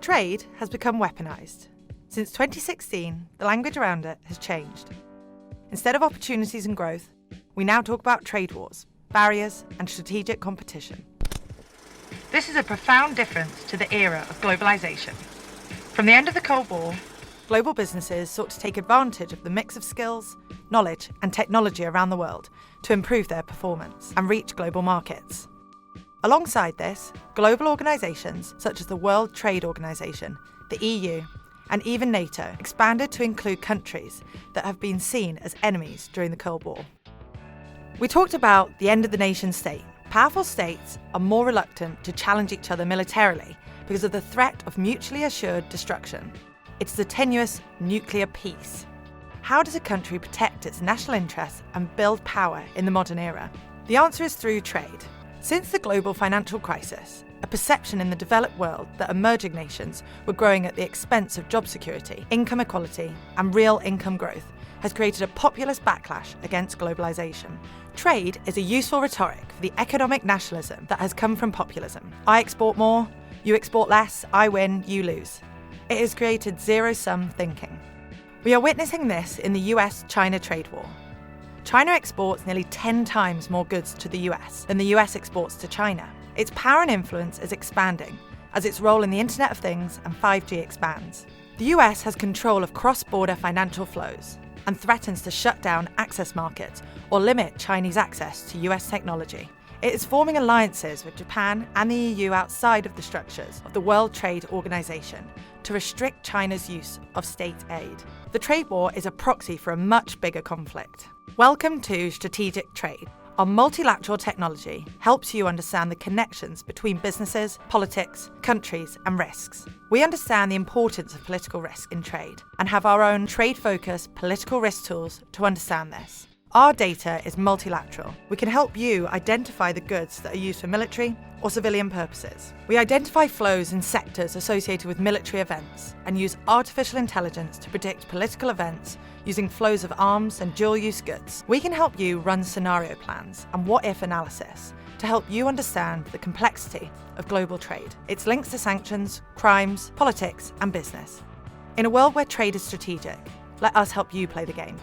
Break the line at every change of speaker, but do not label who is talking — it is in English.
Trade has become weaponised. Since 2016, the language around it has changed. Instead of opportunities and growth, we now talk about trade wars, barriers, and strategic competition. This is a profound difference to the era of globalisation. From the end of the Cold War, global businesses sought to take advantage of the mix of skills, knowledge, and technology around the world to improve their performance and reach global markets. Alongside this, global organisations such as the World Trade Organization, the EU, and even NATO expanded to include countries that have been seen as enemies during the Cold War. We talked about the end of the nation state. Powerful states are more reluctant to challenge each other militarily because of the threat of mutually assured destruction. It's the tenuous nuclear peace. How does a country protect its national interests and build power in the modern era? The answer is through trade. Since the global financial crisis, a perception in the developed world that emerging nations were growing at the expense of job security, income equality, and real income growth has created a populist backlash against globalisation. Trade is a useful rhetoric for the economic nationalism that has come from populism. I export more, you export less, I win, you lose. It has created zero-sum thinking. We are witnessing this in the US-China trade war. China exports nearly 10 times more goods to the US than the US exports to China. Its power and influence is expanding as its role in the Internet of Things and 5G expands. The US has control of cross-border financial flows and threatens to shut down access markets or limit Chinese access to US technology. It is forming alliances with Japan and the EU outside of the structures of the World Trade Organization to restrict China's use of state aid. The trade war is a proxy for a much bigger conflict. Welcome to Strategic Trade. Our multilateral technology helps you understand the connections between businesses, politics, countries, and risks. We understand the importance of political risk in trade and have our own trade-focused political risk tools to understand this. Our data is multilateral. We can help you identify the goods that are used for military or civilian purposes. We identify flows in sectors associated with military events and use artificial intelligence to predict political events using flows of arms and dual-use goods. We can help you run scenario plans and what-if analysis to help you understand the complexity of global trade, its links to sanctions, crimes, politics, and business. In a world where trade is strategic, let us help you play the game.